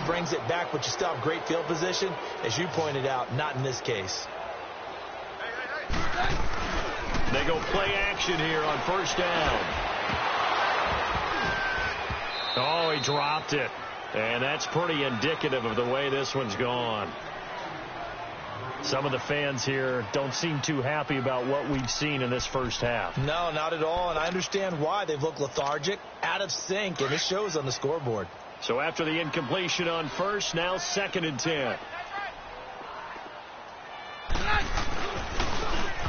brings it back, but you still have great field position. As you pointed out, not in this case. They go play action here on first down. Oh, he dropped it. And that's pretty indicative of the way this one's gone. Some of the fans here don't seem too happy about what we've seen in this first half. No, not at all, and I understand why. They've looked lethargic, out of sync, and it shows on the scoreboard. So after the incompletion on first, now 2nd and 10.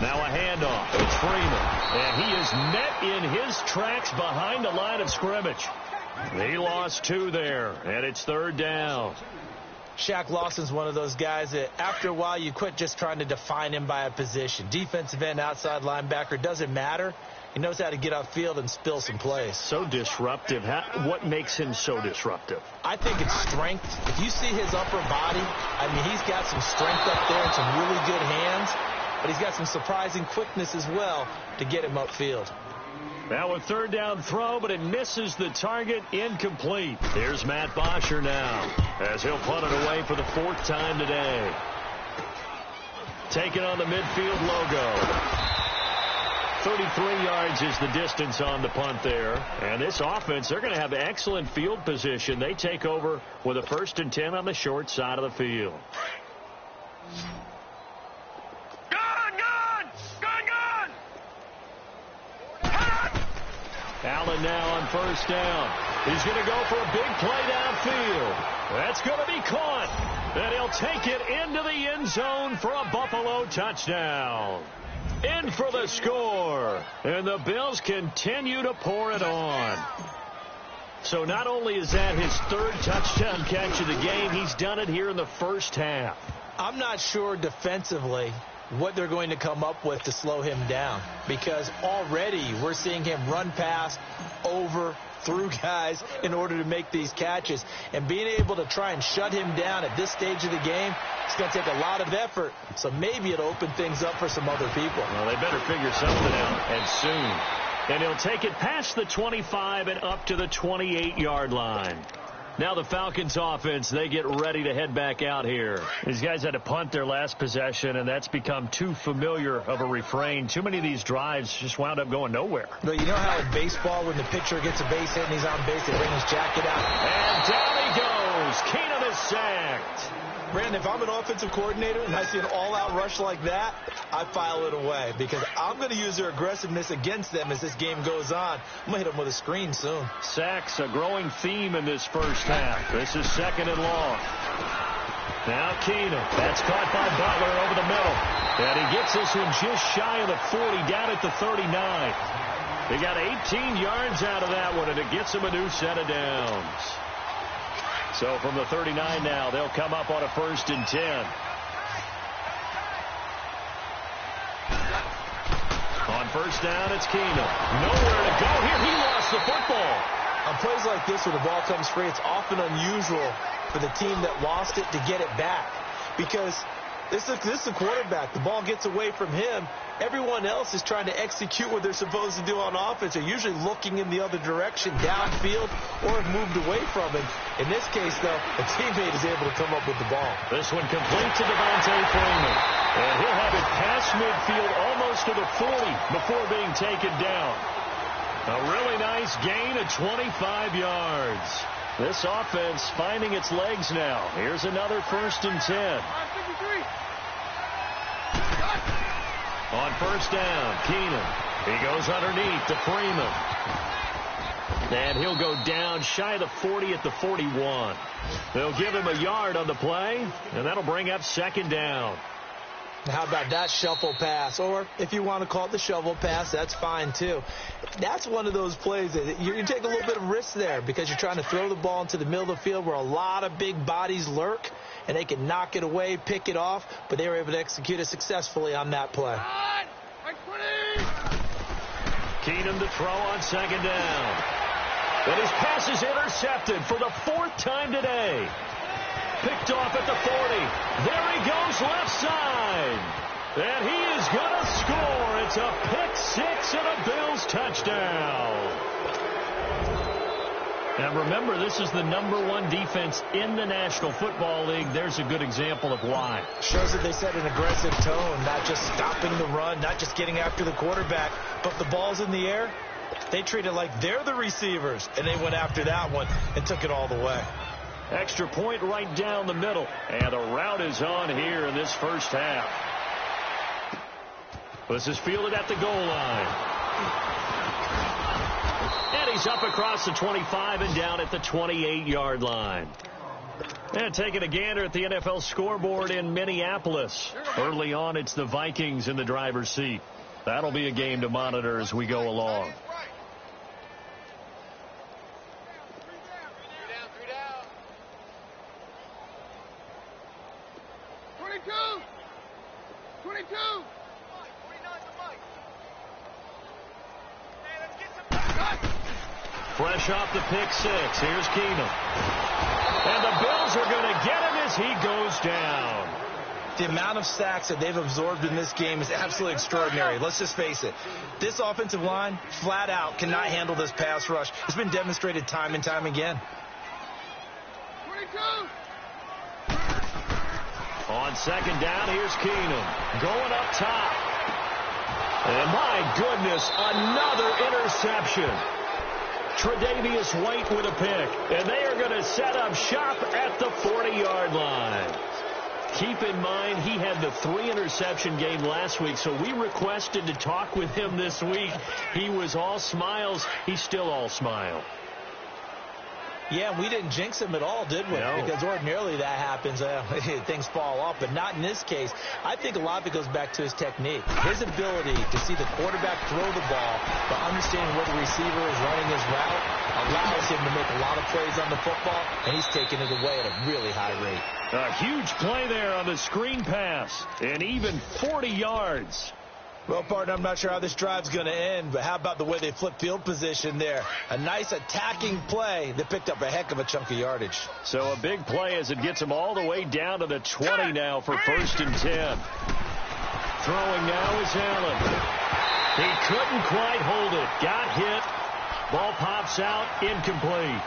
Now a handoff. It's Freeman. And he is met in his tracks behind the line of scrimmage. He lost 2 there, and it's 3rd down. Shaq Lawson's one of those guys that after a while you quit just trying to define him by a position. Defensive end, outside linebacker, doesn't matter. He knows how to get upfield and spill some plays. So disruptive. What makes him so disruptive? I think it's strength. If you see his upper body, I mean, he's got some strength up there and some really good hands, but he's got some surprising quickness as well to get him upfield. Now a 3rd down throw, but it misses the target. Incomplete. Here's Matt Bosher now as he'll punt it away for the 4th time today. Taking on the midfield logo. 33 yards is the distance on the punt there. And this offense, they're going to have excellent field position. They take over with a 1st and 10 on the short side of the field. Allen now on 1st down. He's going to go for a big play downfield. That's going to be caught. And he'll take it into the end zone for a Buffalo touchdown. In for the score. And the Bills continue to pour it on. So not only is that his 3rd touchdown catch of the game, he's done it here in the first half. I'm not sure defensively what they're going to come up with to slow him down, because already we're seeing him run past, over, through guys in order to make these catches. And being able to try and shut him down at this stage of the game, it's going to take a lot of effort. So maybe it'll open things up for some other people. Well, they better figure something out, and soon. And he'll take it past the 25 and up to the 28-yard line. Now the Falcons offense, they get ready to head back out here. These guys had to punt their last possession, and that's become too familiar of a refrain. Too many of these drives just wound up going nowhere. But you know how in baseball, when the pitcher gets a base hit and he's on base, they bring his jacket out? And down he goes. Keenum is sacked. Brandon, if I'm an offensive coordinator and I see an all-out rush like that, I file it away, because I'm going to use their aggressiveness against them as this game goes on. I'm going to hit them with a screen soon. Sacks, a growing theme in this first half. This is 2nd and long. Now Keenum. That's caught by Butler over the middle. And he gets this one just shy of the 40, down at the 39. He got 18 yards out of that one, and it gets him a new set of downs. So from the 39 now, they'll come up on a 1st and 10. On 1st down, it's Keenum. Nowhere to go here. He lost the football. On plays like this where the ball comes free, it's often unusual for the team that lost it to get it back, because this is the quarterback. The ball gets away from him. Everyone else is trying to execute what they're supposed to do on offense. They're usually looking in the other direction, downfield, or have moved away from it. In this case, though, a teammate is able to come up with the ball. This one complete to Devontae Freeman. And he'll have it past midfield almost to the 40 before being taken down. A really nice gain of 25 yards. This offense finding its legs now. Here's another 1st and 10. On 1st down, Keenum. He goes underneath to Freeman. And he'll go down shy of the 40 at the 41. They'll give him a yard on the play, and that'll bring up 2nd down. How about that shuffle pass? Or if you want to call it the shovel pass, that's fine too. That's one of those plays that you take a little bit of risk there, because you're trying to throw the ball into the middle of the field where a lot of big bodies lurk, and they can knock it away, pick it off, but they were able to execute it successfully on that play. Keenum to throw on 2nd down. But his pass is intercepted for the 4th time today. Picked off at the 40. There he goes left side. And he is going to score. It's a pick 6 and a Bills touchdown. Now remember, this is the #1 defense in the National Football League. There's a good example of why. Shows that they set an aggressive tone, not just stopping the run, not just getting after the quarterback, but if the ball's in the air, they treat it like they're the receivers, and they went after that one and took it all the way. Extra point right down the middle, and the route is on here in this first half. This is fielded at the goal line. And he's up across the 25 and down at the 28-yard line. And taking a gander at the NFL scoreboard in Minneapolis. Early on, it's the Vikings in the driver's seat. That'll be a game to monitor as we go along. Fresh off the pick six. Here's Keenum. And the Bills are going to get him as he goes down. The amount of sacks that they've absorbed in this game is absolutely extraordinary. Let's just face it. This offensive line, flat out, cannot handle this pass rush. It's been demonstrated time and time again. 22. On second down, here's Keenum. Going up top. And my goodness, another interception. Tre'Davious White with a pick. And they are going to set up shop at the 40-yard line. Keep in mind, he had the 3-interception game last week, so we requested to talk with him this week. He was all smiles. He's still all smile. Yeah, we didn't jinx him at all, did we? No. Because ordinarily that happens. Things fall off, but not in this case. I think a lot of it goes back to his technique. His ability to see the quarterback throw the ball, but understanding where the receiver is running his route allows him to make a lot of plays on the football, and he's taking it away at a really high rate. A huge play there on the screen pass, and even 40 yards. Well, partner, I'm not sure how this drive's going to end, but how about the way they flip field position there? A nice attacking play that picked up a heck of a chunk of yardage. So a big play as it gets him all the way down to the 20 now for 1st and 10. Throwing now is Allen. He couldn't quite hold it. Got hit. Ball pops out. Incomplete.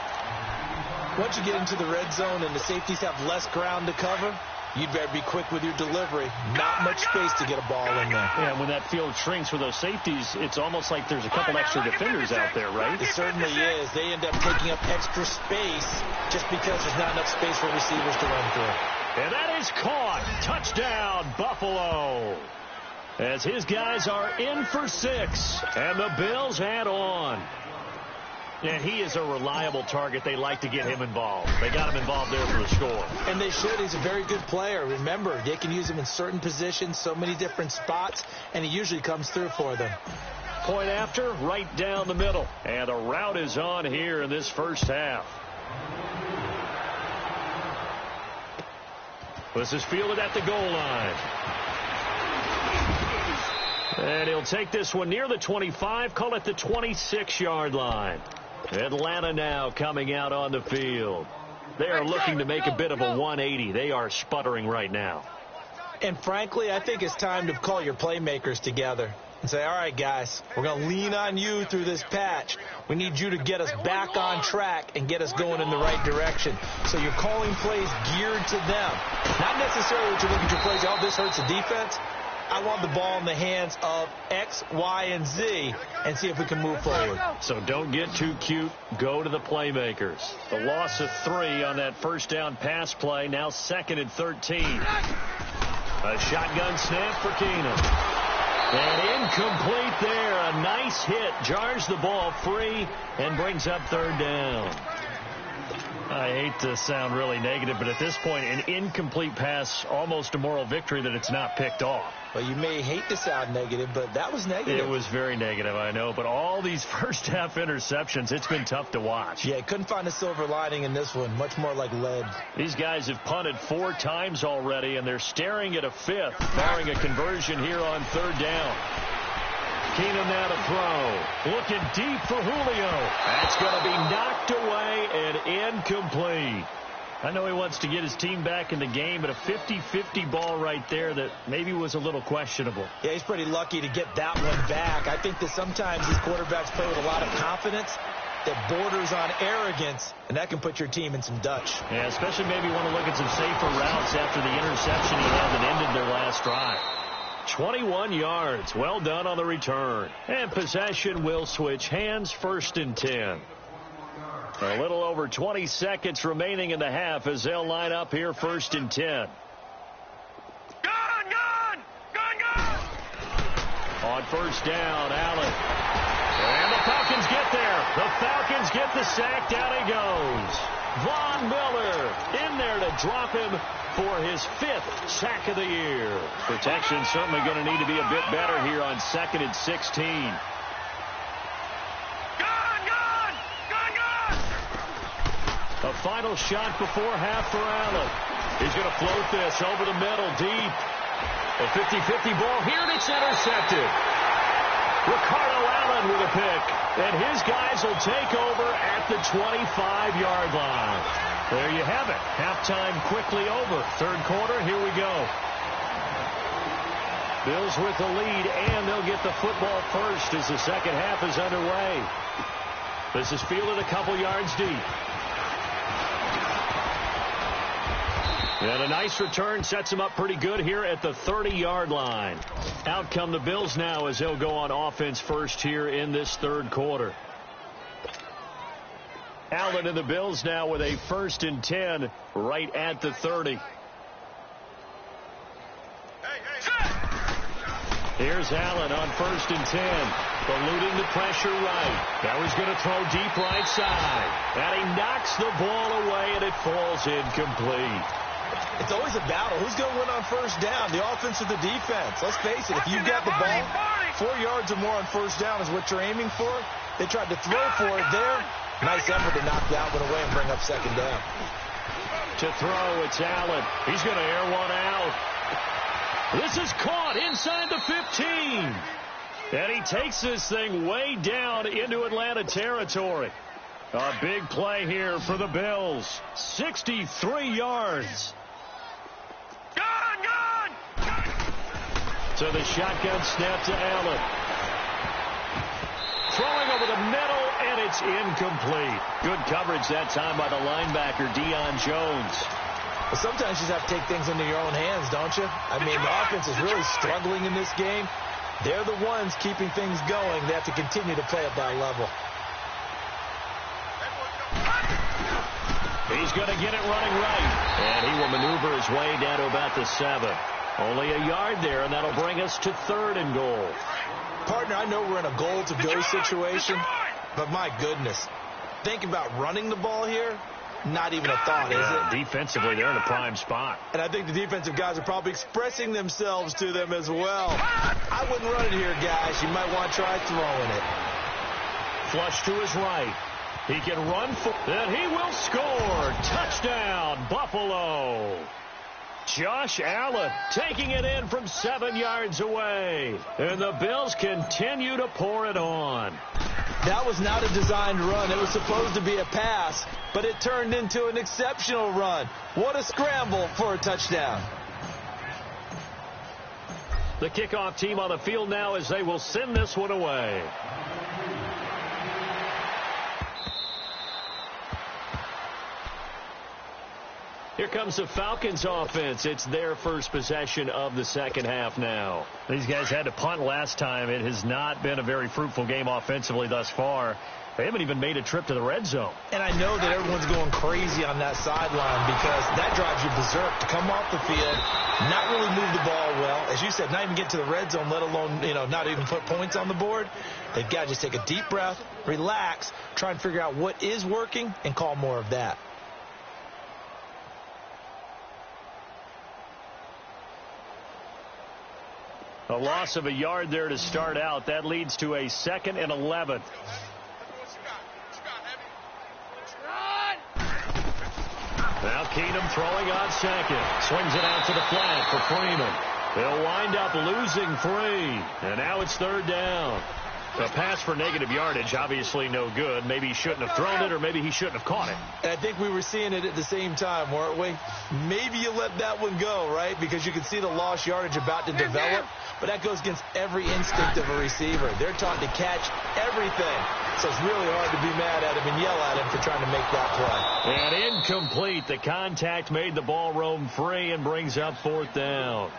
Once you get into the red zone and the safeties have less ground to cover, you'd better be quick with your delivery. Not much space to get a ball in there. Yeah, when that field shrinks for those safeties, it's almost like there's a couple extra defenders out there, right? It certainly is. They end up taking up extra space just because there's not enough space for receivers to run through. And that is caught. Touchdown, Buffalo. As his guys are in for 6, and the Bills add on. Yeah, he is a reliable target. They like to get him involved. They got him involved there for the score. And they should. He's a very good player. Remember, they can use him in certain positions, so many different spots, and he usually comes through for them. Point after, right down the middle. And the route is on here in this first half. This is fielded at the goal line. And he'll take this one near the 25, call it the 26-yard line. Atlanta now coming out on the field. They are looking to make a bit of a 180. They are sputtering right now. And frankly, I think it's time to call your playmakers together and say, all right, guys, we're going to lean on you through this patch. We need you to get us back on track and get us going in the right direction. So you're calling plays geared to them. Not necessarily that you look at your plays, oh, this hurts the defense. I want the ball in the hands of X, Y, and Z and see if we can move forward. So don't get too cute. Go to the playmakers. The loss of 3 on that first down pass play. Now 2nd and 13. A shotgun snap for Keenum. And incomplete there. A nice hit. Jars the ball free and brings up 3rd down. I hate to sound really negative, but at this point, an incomplete pass, almost a moral victory that it's not picked off. Well, you may hate to sound negative, but that was negative. It was very negative, I know. But all these first-half interceptions, it's been tough to watch. Yeah, couldn't find a silver lining in this one. Much more like lead. These guys have punted 4 times already, and they're staring at a 5th, barring a conversion here on 3rd down. Keenum now to throw. Looking deep for Julio. That's going to be knocked away and incomplete. I know he wants to get his team back in the game, but a 50-50 ball right there that maybe was a little questionable. Yeah, he's pretty lucky to get that one back. I think that sometimes these quarterbacks play with a lot of confidence. that borders on arrogance, and that can put your team in some Dutch. Yeah, especially maybe want to look at some safer routes after the interception he had that ended their last drive. 21 yards. Well done on the return. And possession will switch hands, 1st and 10. A little over 20 seconds remaining in the half as they'll line up here, 1st and 10. On 1st down, Allen. And the Falcons get there. The Falcons get the sack. Down he goes. Von Miller in there to drop him for his 5th sack of the year. Protection certainly going to need to be a bit better here on 2nd and 16. A final shot before half for Allen. He's going to float this over the middle, deep. A 50-50 ball here, and it's intercepted. Ricardo Allen with a pick, and his guys will take over at the 25-yard line. There you have it. Halftime quickly over. 3rd quarter, here we go. Bills with the lead, and they'll get the football first as the second half is underway. This is fielded a couple yards deep. And a nice return sets him up pretty good here at the 30-yard line. Out come the Bills now as they'll go on offense first here in this 3rd quarter. Allen and the Bills now with a 1st and 10 right at the 30. Here's Allen on 1st and 10. Eluding the pressure right. Now he's going to throw deep right side. And he knocks the ball away, and it falls incomplete. It's always a battle. Who's going to win on 1st down, the offense or the defense? Let's face it, if you've got the ball, 4 yards or more on 1st down is what you're aiming for. They tried to throw for it there. Nice effort to knock that one away and bring up 2nd down. To throw, it's Allen. He's going to air one out. This is caught inside the 15. And he takes this thing way down into Atlanta territory. A big play here for the Bills. 63 yards. So the shotgun snap to Allen. Throwing over the middle, and it's incomplete. Good coverage that time by the linebacker, Deion Jones. Well, sometimes you just have to take things into your own hands, don't you? I mean, the offense is really struggling in this game. They're the ones keeping things going. They have to continue to play at that level. He's going to get it running right. And he will maneuver his way down to about the 7. Only a yard there, and that'll bring us to 3rd and goal. Partner, I know we're in a goal-to-go situation, but my goodness. Think about running the ball here. Not even a thought, is it? Defensively, they're in a prime spot. And I think the defensive guys are probably expressing themselves to them as well. I wouldn't run it here, guys. You might want to try throwing it. Flush to his right. He can run for it, and he will score. Touchdown, Buffalo. Josh Allen taking it in from 7 yards away. And the Bills continue to pour it on. That was not a designed run. It was supposed to be a pass, but it turned into an exceptional run. What a scramble for a touchdown. The kickoff team on the field now as they will send this one away. Here comes the Falcons offense. It's their first possession of the second half now. These guys had to punt last time. It has not been a very fruitful game offensively thus far. They haven't even made a trip to the red zone. And I know that everyone's going crazy on that sideline because that drives you berserk to come off the field, not really move the ball well. As you said, not even get to the red zone, let alone, not even put points on the board. They've got to just take a deep breath, relax, try and figure out what is working, and call more of that. A loss of a yard there to start out. That leads to a 2nd and 11. Now Keenum throwing on 2nd. Swings it out to the flat for Freeman. They'll wind up losing 3. And now it's 3rd down. A pass for negative yardage, obviously no good. Maybe he shouldn't have thrown it, or maybe he shouldn't have caught it. And I think we were seeing it at the same time, weren't we? Maybe you let that one go, right? Because you can see the lost yardage about to develop. But that goes against every instinct of a receiver. They're taught to catch everything. So it's really hard to be mad at him and yell at him for trying to make that play. And incomplete. The contact made the ball roam free and brings up 4th down.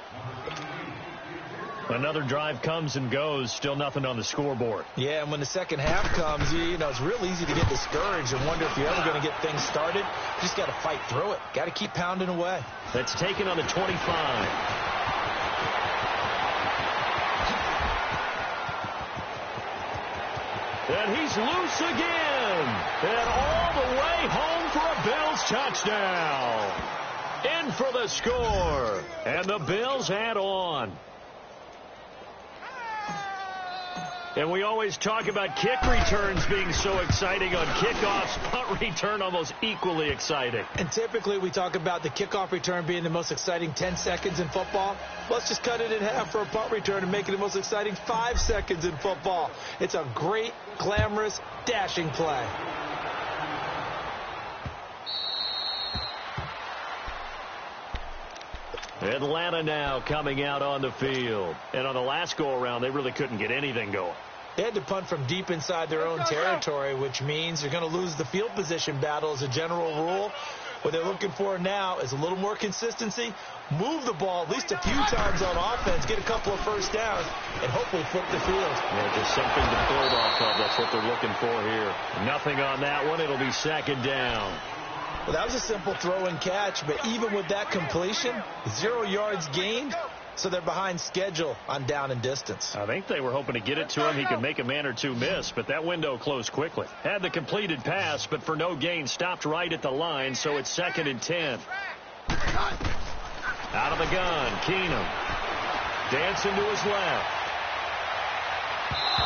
Another drive comes and goes. Still nothing on the scoreboard. Yeah, and when the second half comes, you know, it's real easy to get discouraged and wonder if you're ever going to get things started. You just got to fight through it. Got to keep pounding away. That's taken on the 25. And he's loose again. And all the way home for a Bills touchdown. In for the score. And the Bills add on. And we always talk about kick returns being so exciting on kickoffs. Punt return almost equally exciting. And typically we talk about the kickoff return being the most exciting 10 seconds in football. Let's just cut it in half for a punt return and make it the most exciting 5 seconds in football. It's a great, glamorous, dashing play. Atlanta now coming out on the field. And on the last go-around, they really couldn't get anything going. They had to punt from deep inside their own territory, which means they're going to lose the field position battle as a general rule. What they're looking for now is a little more consistency, move the ball at least a few times on offense, get a couple of first downs, and hopefully flip the field. Yeah, just something to build off of. That's what they're looking for here. Nothing on that one. It'll be 2nd down. Well, that was a simple throw and catch, but even with that completion, 0 yards gained, so they're behind schedule on down and distance. I think they were hoping to get it to him. He could make a man or two miss, but that window closed quickly. Had the completed pass, but for no gain, stopped right at the line, so it's 2nd and 10. Out of the gun, Keenum. Dancing to his left.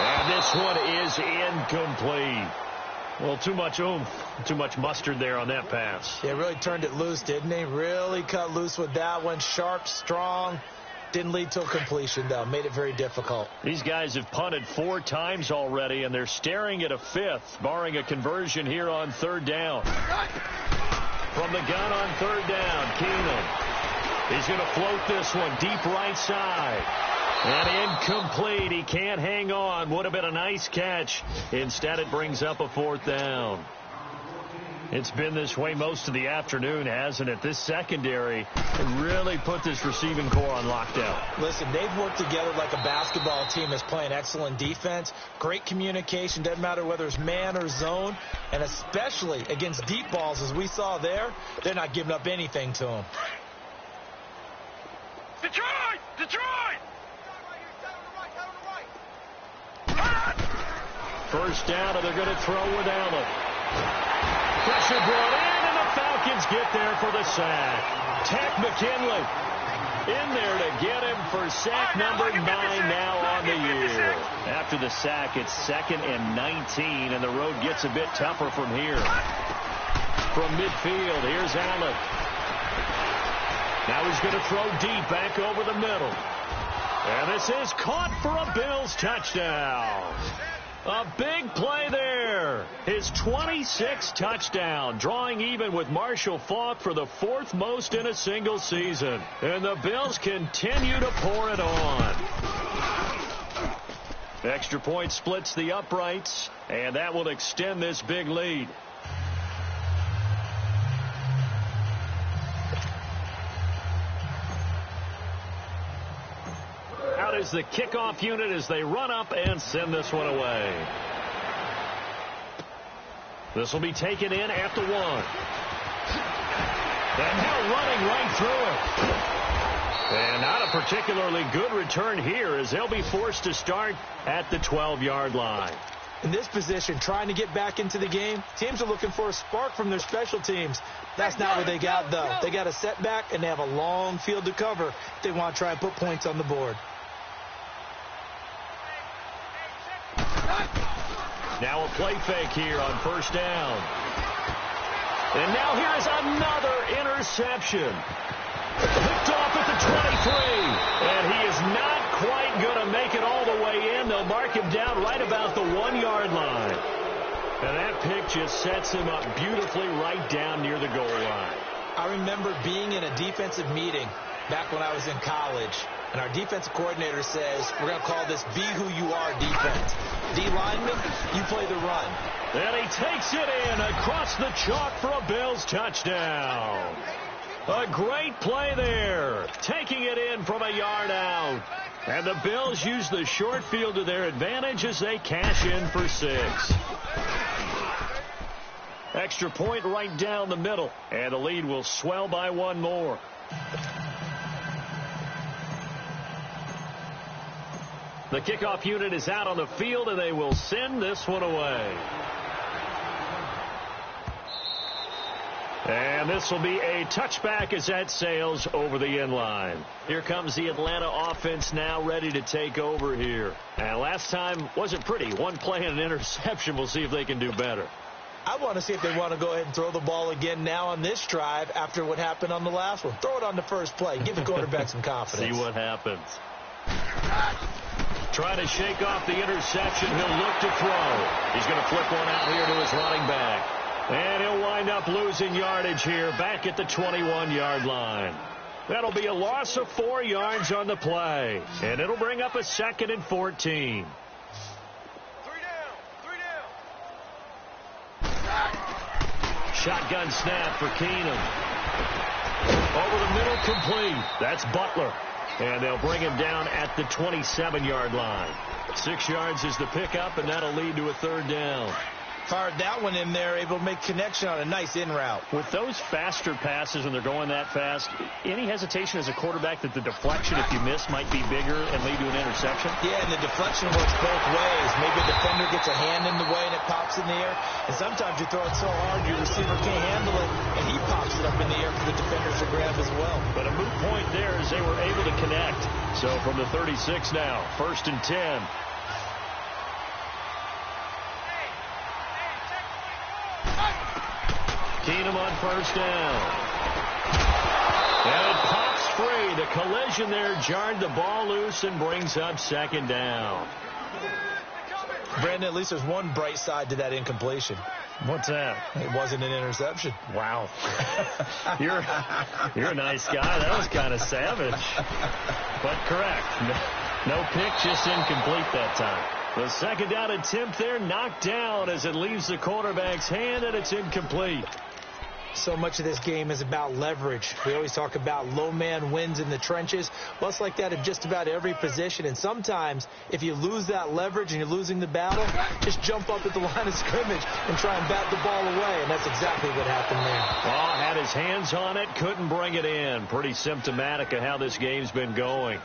And this one is incomplete. Well, too much oomph, too much mustard there on that pass. Yeah, really turned it loose, didn't he? Really cut loose with that one. Sharp, strong. Didn't lead to a completion, though. Made it very difficult. These guys have punted 4 times already, and they're staring at a 5th, barring a conversion here on 3rd down. From the gun on 3rd down, Keenum. He's going to float this one deep right side. And incomplete. He can't hang on. Would have been a nice catch. Instead, it brings up a 4th down. It's been this way most of the afternoon, hasn't it? This secondary really put this receiving core on lockdown. Listen, they've worked together like a basketball team that's playing excellent defense. Great communication. Doesn't matter whether it's man or zone. And especially against deep balls, as we saw there, they're not giving up anything to them. Detroit! Detroit! First down, and they're going to throw with Allen. Pressure brought in, and the Falcons get there for the sack. Tack McKinley in there to get him for sack number 9 now on the year. After the sack, it's 2nd and 19, and the road gets a bit tougher from here. From midfield, here's Allen. Now he's going to throw deep back over the middle. And this is caught for a Bills touchdown. A big play there. His 26th touchdown, drawing even with Marshall Faulk for the 4th most in a single season. And the Bills continue to pour it on. Extra point splits the uprights, and that will extend this big lead. Out is the kickoff unit as they run up and send this one away. This will be taken in at the 1. And now running right through it. And not a particularly good return here as they'll be forced to start at the 12-yard line. In this position, trying to get back into the game, teams are looking for a spark from their special teams. That's not what they got, though. They got a setback, and they have a long field to cover if they want to try and put points on the board. Now a play fake here on first down. And now here is another interception. Picked off at the 23. And he is not quite going to make it all the way in. They'll mark him down right about the 1-yard line. And that pick just sets him up beautifully right down near the goal line. I remember being in a defensive meeting back when I was in college. And our defensive coordinator says we're going to call this be who you are defense. D lineman, you play the run. And he takes it in across the chalk for a Bills touchdown. A great play there, taking it in from a yard out. And the Bills use the short field to their advantage as they cash in for 6. Extra point right down the middle, and the lead will swell by 1 more. The kickoff unit is out on the field, and they will send this one away. And this will be a touchback as that sails over the end line. Here comes the Atlanta offense now ready to take over here. And last time wasn't pretty. 1 play and an interception. We'll see if they can do better. I want to see if they want to go ahead and throw the ball again now on this drive after what happened on the last one. Throw it on the first play. Give the quarterback some confidence. See what happens. Trying to shake off the interception. He'll look to throw. He's going to flip one out here to his running back. And he'll wind up losing yardage here back at the 21-yard line. That'll be a loss of 4 yards on the play. And it'll bring up a 2nd and 14. 3 down. 3 down. Shotgun snap for Keenum. Over the middle, complete. That's Butler. And they'll bring him down at the 27-yard line. 6 yards is the pickup, and that'll lead to a 3rd down. Fired that one in there, able to make connection on a nice in route. With those faster passes and they're going that fast, any hesitation as a quarterback that the deflection, if you miss, might be bigger and lead to an interception? Yeah, and the deflection works both ways. Maybe a defender gets a hand in the way and it pops in the air. And sometimes you throw it so hard your receiver can't handle it, and he pops it up in the air for the defenders to grab as well. But a moot point there as they were able to connect. So from the 36 now, 1st and 10. Keenum on 1st down. And it pops free. The collision there jarred the ball loose and brings up 2nd down. Brandon, at least there's one bright side to that incompletion. What's that? It wasn't an interception. Wow. You're a nice guy. That was kind of savage. But correct. No pick, just incomplete that time. The 2nd down attempt there knocked down as it leaves the quarterback's hand, and it's incomplete. So much of this game is about leverage. We always talk about low man wins in the trenches. Well, it's like that at just about every position. And sometimes, if you lose that leverage and you're losing the battle, just jump up at the line of scrimmage and try and bat the ball away. And that's exactly what happened there. Oh, had his hands on it, couldn't bring it in. Pretty symptomatic of how this game's been going.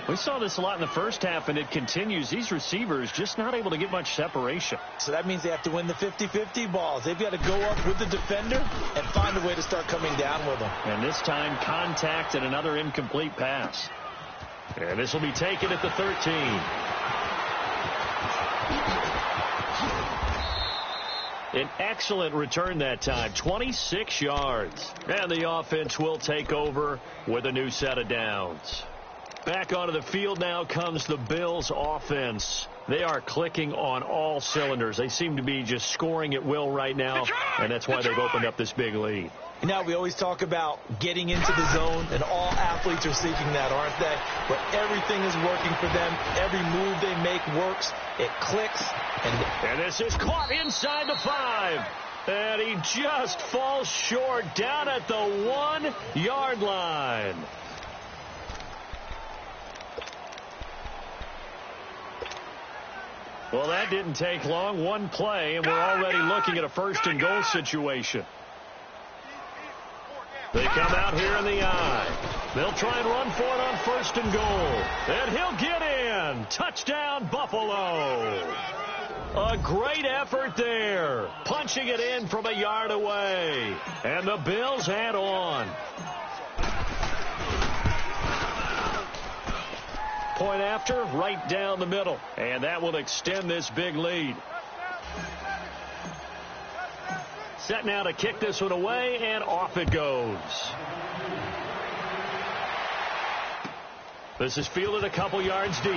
We saw this a lot in the first half, and it continues. These receivers just not able to get much separation. So that means they have to win the 50-50 balls. They've got to go up with the defender and find a way to start coming down with them. And this time, contact and another incomplete pass. And this will be taken at the 13. An excellent return that time, 26 yards. And the offense will take over with a new set of downs. Back onto the field now comes the Bills offense. They are clicking on all cylinders. They seem to be just scoring at will right now, and that's why they've opened up this big lead. Now, we always talk about getting into the zone, and all athletes are seeking that, aren't they? Where everything is working for them. Every move they make works. It clicks. And this is caught inside the 5. And he just falls short down at the 1-yard line. Well, that didn't take long. 1 play, and we're already looking at a 1st and goal situation. They come out here in the eye. They'll try and run for it on 1st and goal. And he'll get in. Touchdown, Buffalo. A great effort there. Punching it in from a yard away. And the Bills add on. Point after, right down the middle. And that will extend this big lead. Set now to kick this one away, and off it goes. This is fielded a couple yards deep.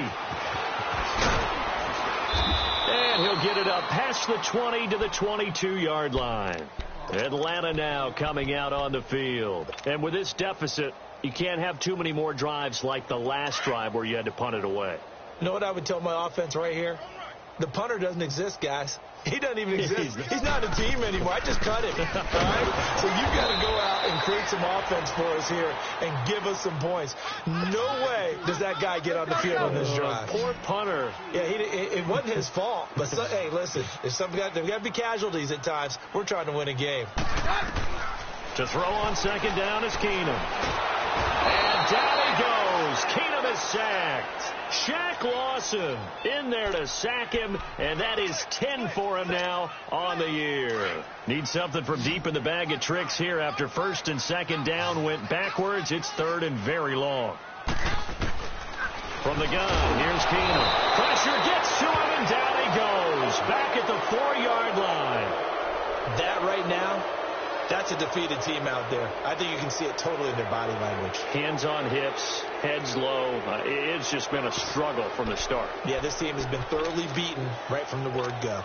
And he'll get it up past the 20 to the 22-yard line. Atlanta now coming out on the field. And with this deficit, you can't have too many more drives like the last drive where you had to punt it away. You know what I would tell my offense right here? The punter doesn't exist, guys. He doesn't even exist. He's not a team anymore. I just cut him. All right? So you've got to go out and create some offense for us here and give us some points. No way does that guy get on the field on this drive. Poor punter. Yeah, it wasn't his fault. But, hey, listen, there's got to be casualties at times. We're trying to win a game. To throw on second down is Keenum. And down he goes. Keenum is sacked. Shaq Lawson in there to sack him, and that is 10 for him now on the year. Need something from deep in the bag of tricks here after first and second down went backwards. It's third and very long. From the gun, here's Keenum. Pressure gets to him, and down he goes. Back at the 4-yard line. That right now, that's a defeated team out there. I think you can see it totally in their body language. Hands on hips, heads low. It's just been a struggle from the start. Yeah, this team has been thoroughly beaten right from the word go.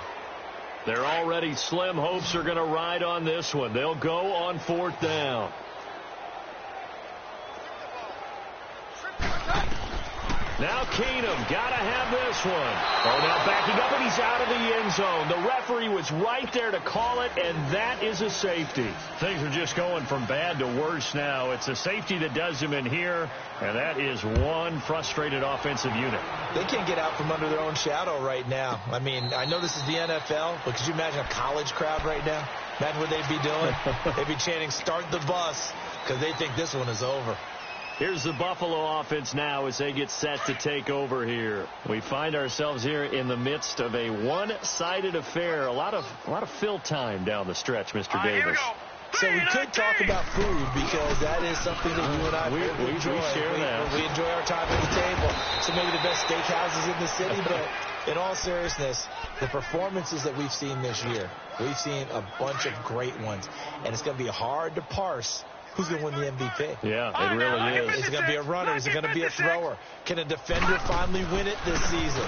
They're already slim hopes are going to ride on this one. They'll go on fourth down. Now Keenum, got to have this one. Oh, now backing up, and he's out of the end zone. The referee was right there to call it, and that is a safety. Things are just going from bad to worse now. It's a safety that does him in here, and that is one frustrated offensive unit. They can't get out from under their own shadow right now. I mean, I know this is the NFL, but could you imagine a college crowd right now? Imagine what they'd be doing. They'd be chanting, "Start the bus," because they think this one is over. Here's the Buffalo offense now as they get set to take over here. We find ourselves here in the midst of a one-sided affair. A lot of fill time down the stretch, Mr. Davis. So we could talk about food because that is something that you and I we enjoy. We share that. We enjoy our time at the table. So maybe the best steakhouses in the city, but in all seriousness, the performances that we've seen this year, we've seen a bunch of great ones, and it's going to be hard to parse who's going to win the MVP. Yeah, it really is. Is it going to be a runner? Is it going to be a thrower? Can a defender finally win it this season?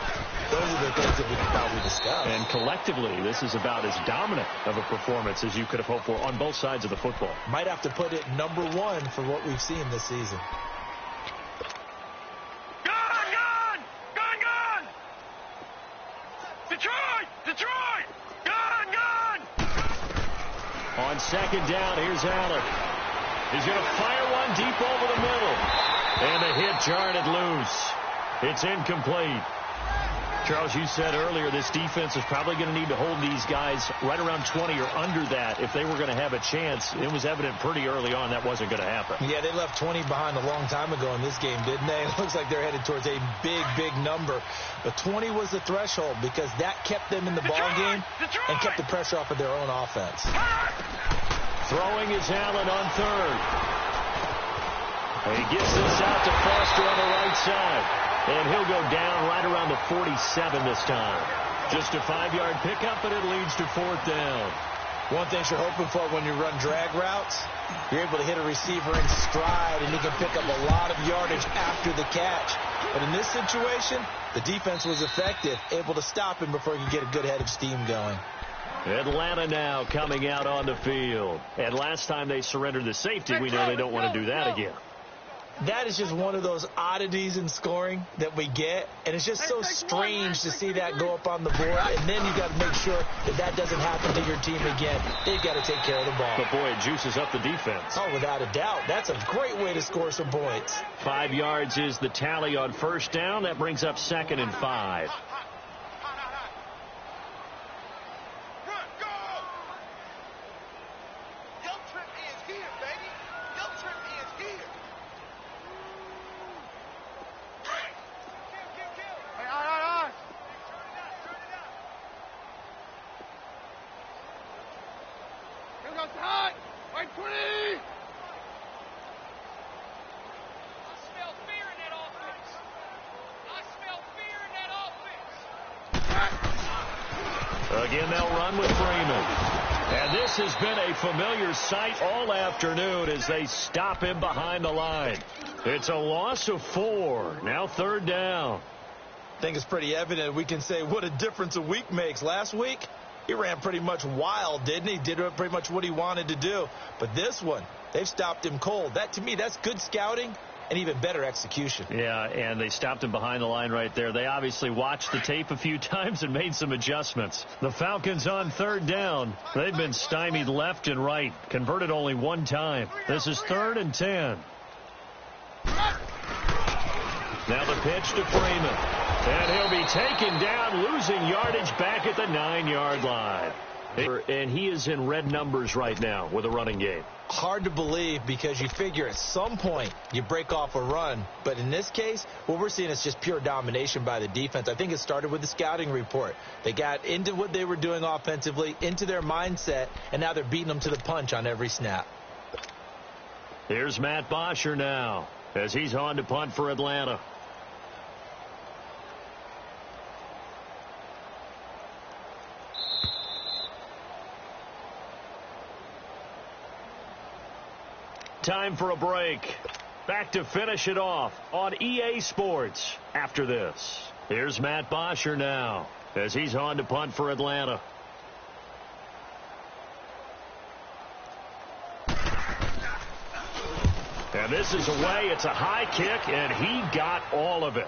Those are the things that we can probably discuss. And collectively, this is about as dominant of a performance as you could have hoped for on both sides of the football. Might have to put it number one for what we've seen this season. Gun! Detroit! Gun! On second down, here's Allen. He's going to fire one deep over the middle. And the hit jarred it loose. It's incomplete. Charles, you said earlier this defense is probably going to need to hold these guys right around 20 or under that if they were going to have a chance. It was evident pretty early on that wasn't going to happen. Yeah, they left 20 behind a long time ago in this game, didn't they? It looks like they're headed towards a big number. But 20 was the threshold because that kept them in the ball game and kept the pressure off of their own offense. Throwing is Allen on third. And he gives this out to Foster on the right side. And he'll go down right around the 47 this time. Just a 5-yard pickup, and it leads to fourth down. One thing you're hoping for when you run drag routes, you're able to hit a receiver in stride, and you can pick up a lot of yardage after the catch. But in this situation, the defense was effective, able to stop him before he could get a good head of steam going. Atlanta now coming out on the field. And last time they surrendered the safety, we know they don't want to do that again. That is just one of those oddities in scoring that we get, and it's just so strange to see that go up on the board, and then you got to make sure that that doesn't happen to your team again. They've got to take care of the ball. But, boy, it juices up the defense. Oh, without a doubt. That's a great way to score some points. 5 yards is the tally on first down. That brings up 2nd and 5. Again, they'll run with Freeman. And this has been a familiar sight all afternoon as they stop him behind the line. It's a loss of 4. Now 3rd down. I think it's pretty evident. We can say what a difference a week makes. Last week, he ran pretty much wild, didn't he? Did pretty much what he wanted to do. But this one, they've stopped him cold. That, to me, that's good scouting and even better execution. Yeah, and they stopped him behind the line right there. They obviously watched the tape a few times and made some adjustments. The Falcons on third down. They've been stymied left and right. Converted only one time. This is 3rd and 10. Now the pitch to Freeman. And he'll be taken down, losing yardage back at the 9-yard line. And he is in red numbers right now with a running game. Hard to believe because you figure at some point you break off a run. But in this case, what we're seeing is just pure domination by the defense. I think it started with the scouting report. They got into what they were doing offensively, into their mindset, and now they're beating them to the punch on every snap. Here's Matt Bosher now as he's on to punt for Atlanta. Time for a break. Back to finish it off on EA Sports after this. Here's Matt Bosher now as he's on to punt for Atlanta. And this is away. It's a high kick, and he got all of it.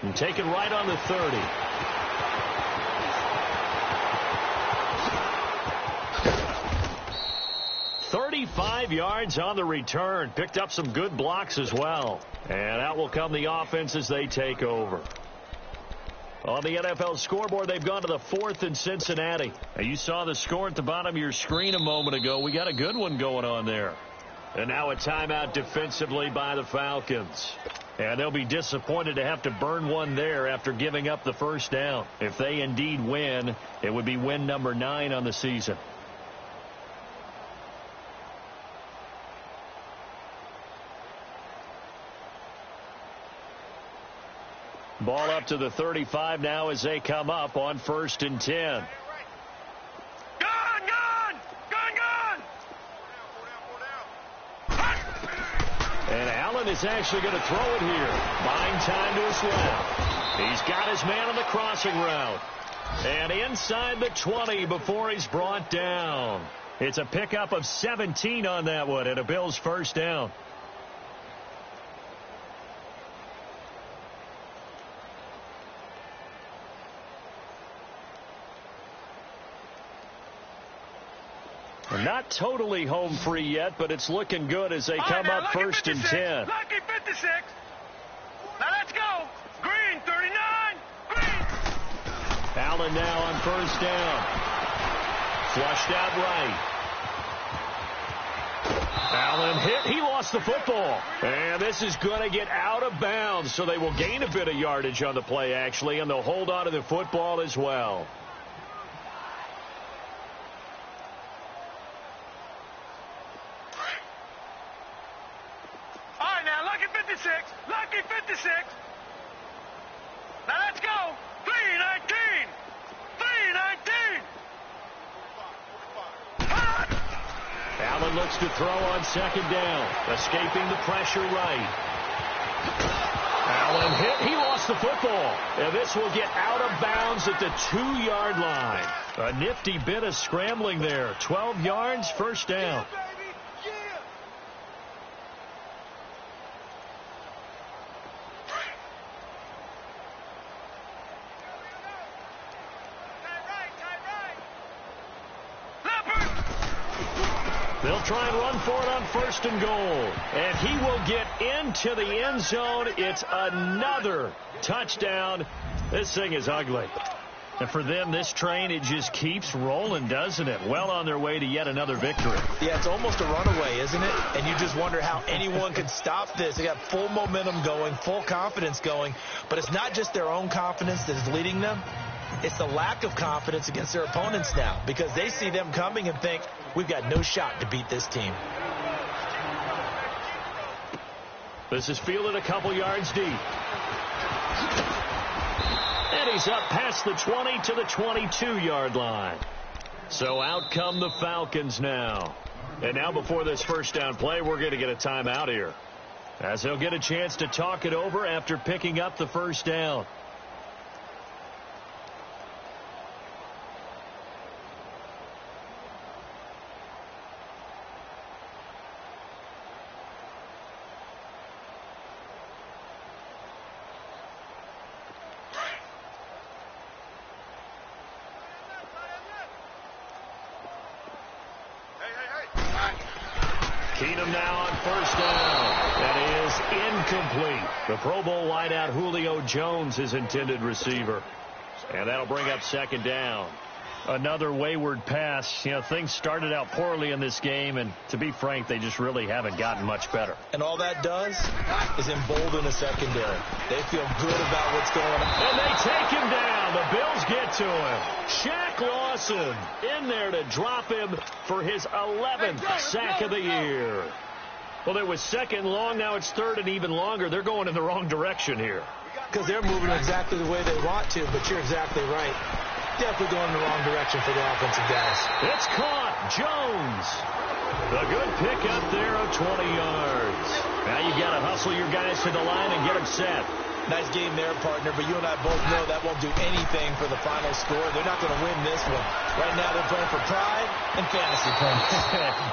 And taken right on the 30. 35 yards on the return. Picked up some good blocks as well. And out will come the offense as they take over. On the NFL scoreboard, they've gone to the 4th in Cincinnati. Now, you saw the score at the bottom of your screen a moment ago. We got a good one going on there. And now a timeout defensively by the Falcons. And they'll be disappointed to have to burn one there after giving up the first down. If they indeed win, it would be win number 9 on the season. Ball up to the 35 now as they come up on 1st and 10. And Allen is actually going to throw it here. Buying time to his left. He's got his man on the crossing route. And inside the 20 before he's brought down. It's a pickup of 17 on that one and a Bills first down. Not totally home free yet, but it's looking good as they come up 1st and 10. Lucky 56. Now let's go. Green 39. Green. Allen now on 1st down. Flushed out right. Allen hit. He lost the football. And this is going to get out of bounds, so they will gain a bit of yardage on the play, actually, and they'll hold on to the football as well. Lucky 56. Now let's go. 319. 319. Allen looks to throw on 2nd down. Escaping the pressure right. Allen hit. He lost the football. And this will get out of bounds at the 2-yard line. A nifty bit of scrambling there. 12 yards, 1st down. They'll try and run for it on 1st and goal. And he will get into the end zone. It's another touchdown. This thing is ugly. And for them, this train, it just keeps rolling, doesn't it? Well on their way to yet another victory. Yeah, it's almost a runaway, isn't it? And you just wonder how anyone could stop this. They got full momentum going, full confidence going. But it's not just their own confidence that is leading them. It's the lack of confidence against their opponents now because they see them coming and think, we've got no shot to beat this team. This is fielded a couple yards deep. And he's up past the 20 to the 22-yard line. So out come the Falcons now. And now before this first down play, we're going to get a timeout here, as they'll get a chance to talk it over after picking up the first down. Keenum now on first down. That is incomplete. The Pro Bowl wideout Julio Jones, his intended receiver. And that'll bring up second down. Another wayward pass. You know, things started out poorly in this game, and to be frank, they just really haven't gotten much better. And all that does is embolden a secondary. They feel good about what's going on. And they take him down. The Bills get to him. Shaq Lawson in there to drop him for his 11th sack of the year. Well, it was second long. Now it's third and even longer. They're going in the wrong direction here. Because they're moving exactly the way they want to, but you're exactly right. Definitely going in the wrong direction for the offensive guys. It's caught. Jones. A good pickup there of 20 yards. Now you got to hustle your guys to the line and get them set. Nice game there, partner, but you and I both know that won't do anything for the final score. They're not going to win this one. Right now they're playing for pride and fantasy points.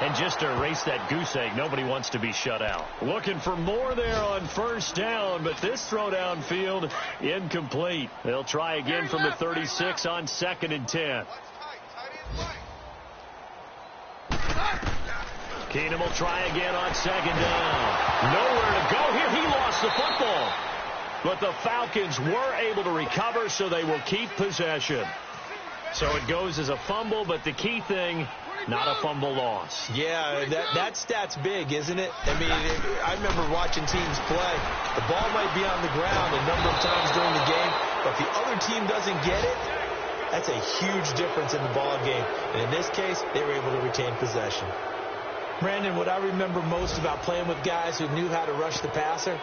And just to erase that goose egg, nobody wants to be shut out. Looking for more there on first down, but this throw downfield incomplete. They'll try again from the 36 on 2nd and 10. Keenum will try again on 2nd down. Nowhere to go here. He lost the football. But the Falcons were able to recover, so they will keep possession. So it goes as a fumble, but the key thing, not a fumble loss. Yeah, that stat's big, isn't it? I mean, I remember watching teams play. The ball might be on the ground a number of times during the game, but if the other team doesn't get it, that's a huge difference in the ball game. And in this case, they were able to retain possession. Brandon, what I remember most about playing with guys who knew how to rush the passer,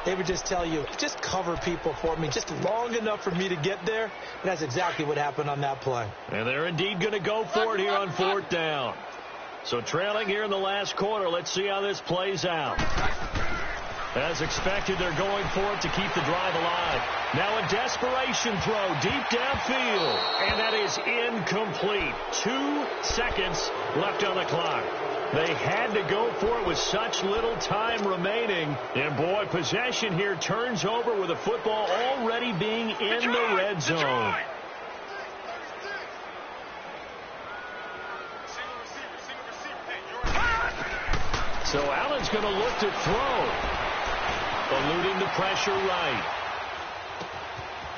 they would just tell you, just cover people for me, just long enough for me to get there. And that's exactly what happened on that play. And they're indeed going to go for it here on 4th down. So trailing here in the last quarter, let's see how this plays out. As expected, they're going for it to keep the drive alive. Now a desperation throw deep downfield. And that is incomplete. 2 seconds left on the clock. They had to go for it with such little time remaining. And, boy, possession here turns over with the football already being in the red zone. So Allen's going to look to throw. Eluding the pressure right.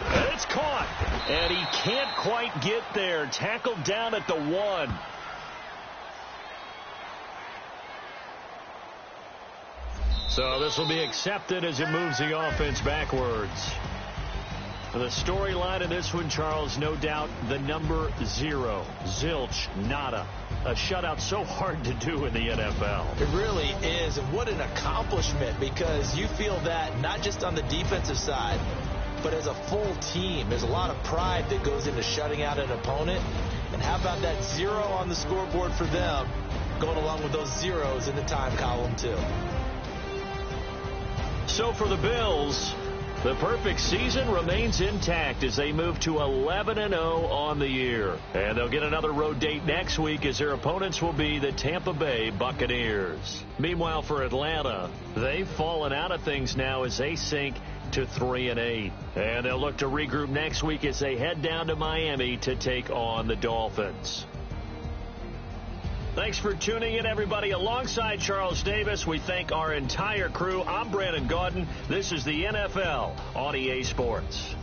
And it's caught. And he can't quite get there. Tackled down at the 1. So this will be accepted as it moves the offense backwards. The storyline of this one, Charles, no doubt the number 0. Zilch, nada. A shutout so hard to do in the NFL. It really is. And what an accomplishment, because you feel that not just on the defensive side, but as a full team. There's a lot of pride that goes into shutting out an opponent. And how about that 0 on the scoreboard for them, going along with those zeros in the time column, too. So for the Bills, the perfect season remains intact as they move to 11-0 on the year. And they'll get another road date next week as their opponents will be the Tampa Bay Buccaneers. Meanwhile, for Atlanta, they've fallen out of things now as they sink to 3-8. And they'll look to regroup next week as they head down to Miami to take on the Dolphins. Thanks for tuning in, everybody. Alongside Charles Davis, we thank our entire crew. I'm Brandon Gaudin. This is the NFL on EA Sports.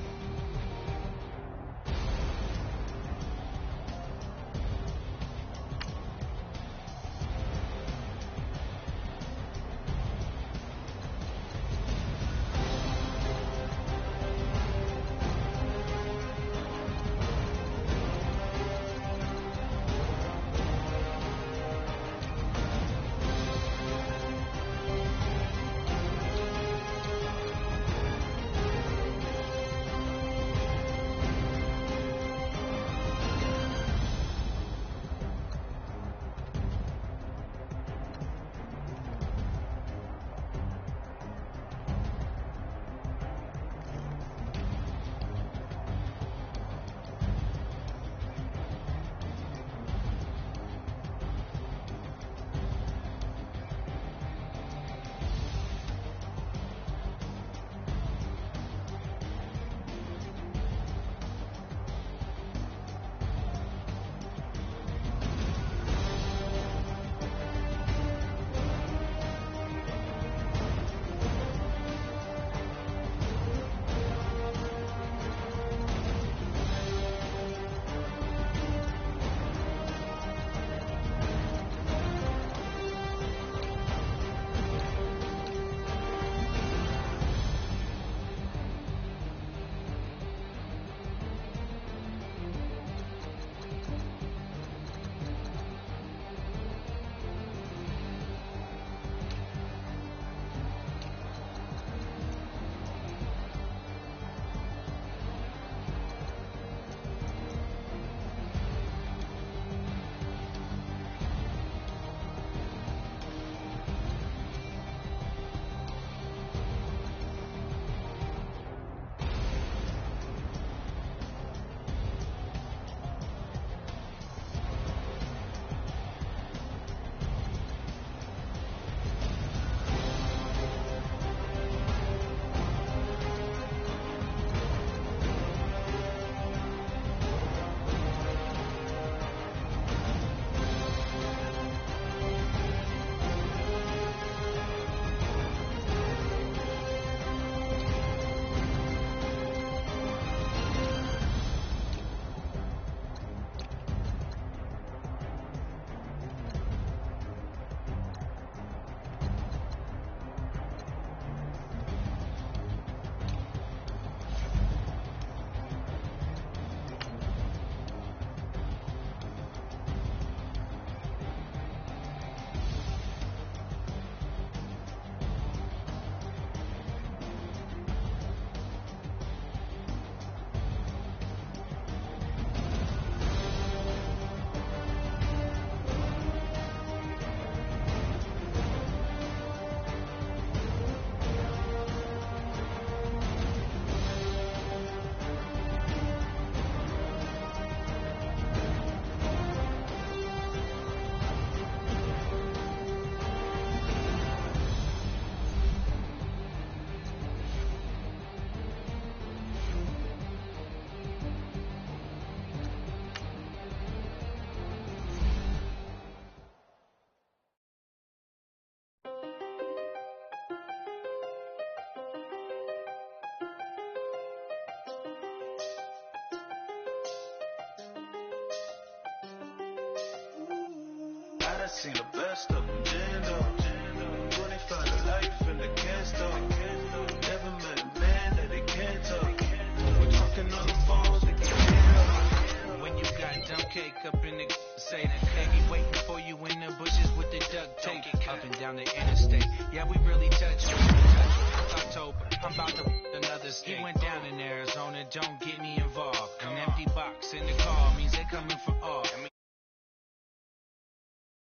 seen the best of them, Jando. 25 to life in the can't stop. Never met a man that they can't talk. We're talking on the phones, they can't. When you got dumb cake up in the say that they be waiting for you in the bushes with the duct tape up and down the interstate. Yeah, we really touch October. I'm about to another state. He went down in Arizona, don't get me involved. An empty box in the car means they coming for all.